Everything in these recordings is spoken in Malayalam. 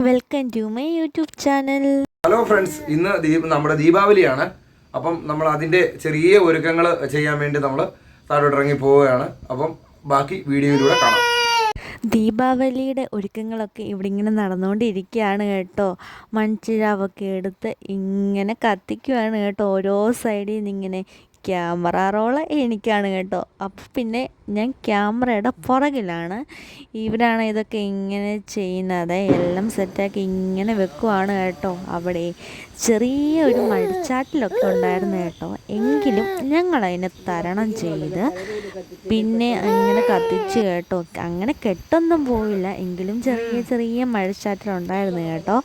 Welcome to my YouTube channel. Hello friends, ഇന്ന് നമ്മുടെ ദീപാവലിയാണ്. അപ്പം നമ്മൾ അതിൻ്റെ ചെറിയ ഒരുക്കങ്ങൾ ചെയ്യാൻ വേണ്ടി നമ്മൾ താഴോട്ടിറങ്ങി പോവുകയാണ്. അപ്പം ബാക്കി വീഡിയോയിലൂടെ കാണാം. ദീപാവലിയുടെ ഒരുക്കങ്ങളൊക്കെ ഇവിടെ ഇങ്ങനെ നടന്നുകൊണ്ടിരിക്കുകയാണ് കേട്ടോ. മൺചിരാവൊക്കെ എടുത്ത് ഇങ്ങനെ കത്തിക്കുകയാണ് കേട്ടോ. ഓരോ സൈഡിൽ നിന്ന് ഇങ്ങനെ ക്യാമറ റോള് എനിക്കാണ് കേട്ടോ. അപ്പോൾ പിന്നെ ഞാൻ ക്യാമറയുടെ പുറകിലാണ്. ഇവരാണ് ഇതൊക്കെ ഇങ്ങനെ ചെയ്യുന്നത്. എല്ലാം സെറ്റാക്കി ഇങ്ങനെ വെക്കുവാണ് കേട്ടോ. അവിടെ ചെറിയ ഒരു മഴച്ചാട്ടിലൊക്കെ ഉണ്ടായിരുന്നു കേട്ടോ. എങ്കിലും ഞങ്ങളതിനെ തരണം ചെയ്ത് പിന്നെ അങ്ങനെ കത്തിച്ച് കേട്ടോ. അങ്ങനെ കെട്ടൊന്നും പോയില്ല, എങ്കിലും ചെറിയ ചെറിയ മഴച്ചാറ്റിലുണ്ടായിരുന്നു കേട്ടോ.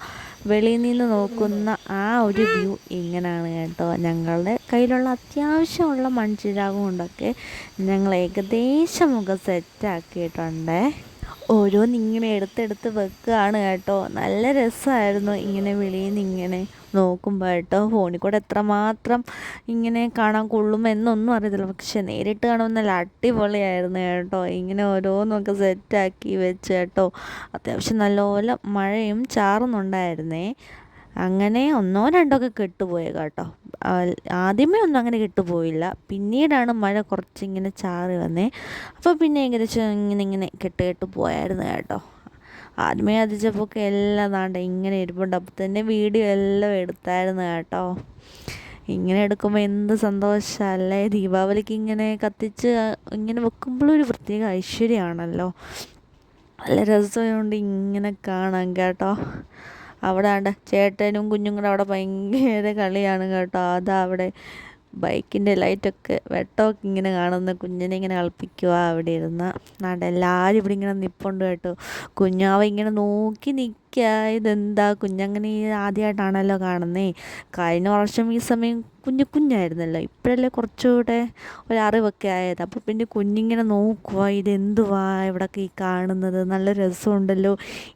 വെളിയിൽ നിന്ന് നോക്കുന്ന ആ ഒരു വ്യൂ ഇങ്ങനെയാണ് കേട്ടോ. ഞങ്ങളുടെ കയ്യിലുള്ള അത്യാവശ്യമുള്ള മൺചിരാവ് കൊണ്ടൊക്കെ ഞങ്ങൾ ഏകദേശമൊക്കെ സെറ്റാക്കിയിട്ടുണ്ട്. ഓരോന്നിങ്ങനെ എടുത്തെടുത്ത് വെക്കുകയാണ് കേട്ടോ. നല്ല രസമായിരുന്നു ഇങ്ങനെ വെളിയിൽ നിന്ന് ഇങ്ങനെ നോക്കുമ്പോൾ കേട്ടോ. ഫോണിൽ കൂടെ എത്രമാത്രം ഇങ്ങനെ കാണാൻ കൊള്ളുമെന്നൊന്നും അറിയത്തില്ല, പക്ഷെ നേരിട്ട് കാണുമ്പോൾ നല്ല അടിപൊളിയായിരുന്നു കേട്ടോ. ഇങ്ങനെ ഓരോന്നൊക്കെ സെറ്റാക്കി വെച്ച് കേട്ടോ. അത്യാവശ്യം നല്ലപോലെ മഴയും ചാറുന്നുണ്ടായിരുന്നേ. അങ്ങനെ ഒന്നോ രണ്ടൊക്കെ കെട്ടുപോയ കേട്ടോ. ആദ്യമേ ഒന്നും അങ്ങനെ കെട്ടുപോയില്ല, പിന്നീടാണ് മഴ കുറച്ചിങ്ങനെ ചാറി വന്നേ. അപ്പോൾ പിന്നെ ഏകദേശം ഇങ്ങനെ കെട്ട് പോയായിരുന്നു കേട്ടോ. ആദ്യമേ അതിച്ചപ്പോൾ എല്ലാം നാണ്ട ഇങ്ങനെ ഇരിപ്പുണ്ട്. അപ്പോൾ തന്നെ വീഡിയോ എല്ലാം എടുത്തായിരുന്നു കേട്ടോ. ഇങ്ങനെ എടുക്കുമ്പോൾ എന്ത് സന്തോഷമല്ലേ. ദീപാവലിക്ക് ഇങ്ങനെ കത്തിച്ച് ഇങ്ങനെ വെക്കുമ്പോഴൊരു പ്രത്യേക ഐശ്വര്യമാണല്ലോ. നല്ല രസമുണ്ട് ഇങ്ങനെ കാണാൻ കേട്ടോ. അവിടെ ആണ്ട് ചേട്ടനും കുഞ്ഞും കൂടെ അവിടെ ഭയങ്കര കളിയാണ് കേട്ടോ. അതാ അവിടെ ബൈക്കിൻ്റെ ലൈറ്റൊക്കെ വെട്ടമൊക്കെ ഇങ്ങനെ കാണുന്ന കുഞ്ഞിനെ ഇങ്ങനെ കളിപ്പിക്കുക അവിടെ ഇരുന്ന്. നാണ്ട് എല്ലാവരും ഇവിടെ ഇങ്ങനെ നിൽപ്പുണ്ട് കേട്ടോ. കുഞ്ഞാവ ഇങ്ങനെ നോക്കി നിൽക്കുക. ഇതെന്താ കുഞ്ഞങ്ങനെ ആദ്യമായിട്ടാണല്ലോ കാണുന്നേ. കഴിഞ്ഞ വർഷം ഈ സമയം കുഞ്ഞായിരുന്നല്ലോ. ഇപ്പോഴല്ലേ കുറച്ചുകൂടെ ഒരറിവൊക്കെ ആയത്. അപ്പോൾ പിന്നെ കുഞ്ഞിങ്ങനെ നോക്കുക, ഇതെന്തുവാ ഇവിടെയൊക്കെ ഈ കാണുന്നത്, നല്ല രസമുണ്ടല്ലോ,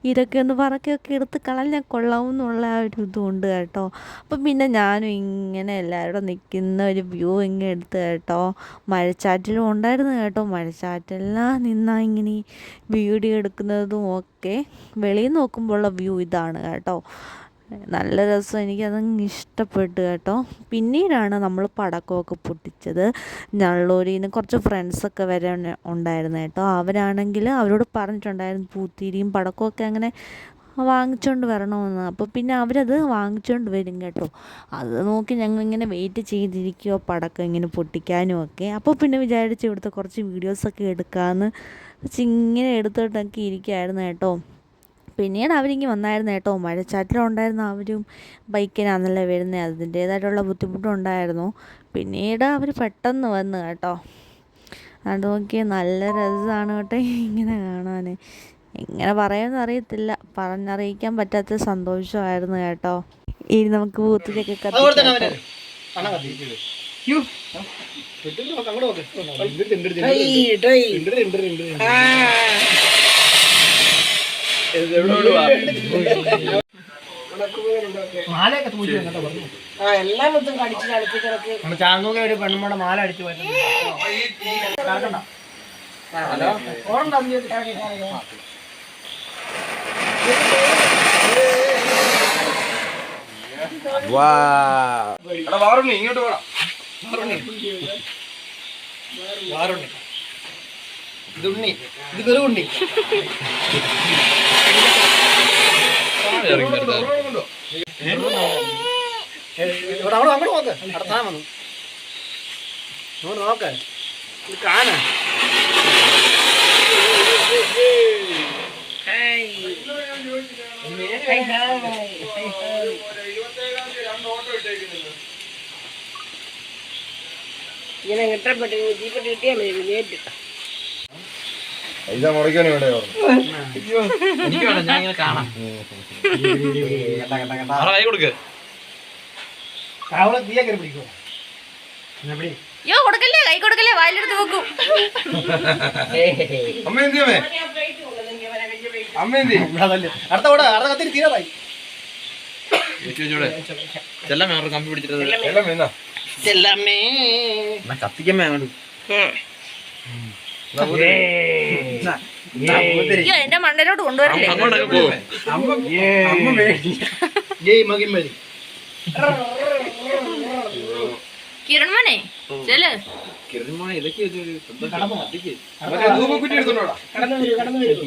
ഇതൊക്കെ ഒന്ന് പറക്കൊക്കെ എടുത്ത് കളഞ്ഞാൽ കൊള്ളാമെന്നുള്ള ഒരു ഇതുണ്ട് കേട്ടോ. അപ്പം പിന്നെ ഞാനും ഇങ്ങനെ എല്ലാവരും നിൽക്കുന്ന ഒരു വ്യൂ ഇങ്ങനെ എടുത്ത് കേട്ടോ. മഴച്ചാറ്റിലും ഉണ്ടായിരുന്നു കേട്ടോ. മഴച്ചാറ്റെല്ലാം നിന്നാൽ ഇങ്ങനെ വീഡിയോ എടുക്കുന്നതും ഒക്കെ വെളിയിൽ നോക്കുമ്പോഴുള്ള വ്യൂ ഇതാണ് കേട്ടോ. നല്ല രസം, എനിക്കതങ്ങ് ഇഷ്ടപ്പെട്ടു കേട്ടോ. പിന്നീടാണ് നമ്മൾ പടക്കമൊക്കെ പൊട്ടിച്ചത്. ഞള്ളൂരിൽ നിന്ന് കുറച്ച് ഫ്രണ്ട്സൊക്കെ വരെ ഉണ്ടായിരുന്നു കേട്ടോ. അവരാണെങ്കിൽ അവരോട് പറഞ്ഞിട്ടുണ്ടായിരുന്നു പൂത്തിരിയും പടക്കമൊക്കെ അങ്ങനെ വാങ്ങിച്ചുകൊണ്ട് വരണമെന്ന്. അപ്പോൾ പിന്നെ അവരത് വാങ്ങിച്ചുകൊണ്ട് വരും കേട്ടോ. അത് നോക്കി ഞങ്ങളിങ്ങനെ വെയിറ്റ് ചെയ്തിരിക്കുമോ പടക്കം ഇങ്ങനെ പൊട്ടിക്കാനും ഒക്കെ. അപ്പോൾ പിന്നെ വിചാരിച്ച് ഇവിടുത്തെ കുറച്ച് വീഡിയോസൊക്കെ എടുക്കാമെന്ന് ഇങ്ങനെ എടുത്തിട്ടൊക്കെ ഇരിക്കുകയായിരുന്നു കേട്ടോ. പിന്നീട് അവരിങ്ങി വന്നായിരുന്നു കേട്ടോ. മഴച്ചാറ്റിലുണ്ടായിരുന്നു. അവരും ബൈക്കിനാണല്ലോ വരുന്നത്, അതിൻ്റേതായിട്ടുള്ള ബുദ്ധിമുട്ടുണ്ടായിരുന്നു. പിന്നീട് അവർ പെട്ടെന്ന് വന്നു കേട്ടോ. അത് നോക്കിയാൽ നല്ല രസമാണ് കേട്ടോ ഇങ്ങനെ കാണാൻ. എങ്ങനെ പറയുമെന്ന് അറിയത്തില്ല, പറഞ്ഞറിയിക്കാൻ പറ്റാത്ത സന്തോഷമായിരുന്നു കേട്ടോ. ഇനി നമുക്ക് പൂത്തിരിയൊക്കെ കത്തിക്കാം. ചാങ്ങൊക്കെ ഒരു പെണ്ണുമ്മയുടെ മാല അടിച്ചു ഇങ്ങോട്ട് വേണം. ഇതുണ്ണി, ഇത് വെറുണ്ണി. അവിടെ അങ്ങോട്ട് നോക്ക്, നടത്താൻ വന്നു അങ്ങോട്ട് നോക്ക്, ഇത് കാണ. ഇങ്ങനെ കിട്ടപ്പെട്ടു ജീപ്പെട്ട് കിട്ടിയാൽ മതി നേരിട്ട്. പൈസ മുടക്കാനും വേണ്ടേ എനിക്ക് വേണം, ഞാൻ ഇങ്ങനെ കാണാം. കൈ കൊടുക്ക്, തീയ കയറി പിടിക്കോ. കൊടുക്കല്ലേ, കൈ കൊടുക്കല്ലേ, വായിലെടുത്ത് വെക്കും. അമ്മ എന്തിയമ്മേ, അമ്മ എന്തി അടുത്ത കൂടെ അടുത്ത കത്തിരി തീരാറായി. ചെല്ലമ്മേ അവരുടെ കമ്പി പിടിച്ചിട്ട് കത്തിക്കമ്മേ അങ്ങോട്ട്. അയ്യോ എന്റെ മണ്ടയിലോട്ട് കൊണ്ടുവരല്ലേ അങ്ങോട്ടൊക്കെ പോവും. കിരൺമോനെ ചെല് കിരൺമോനെ ഇതൊക്കെ ഒരു ശ്രദ്ധ. ധൂപക്കുറ്റി എടുത്തോണ്ടോടാ. കടന്നു വരൂ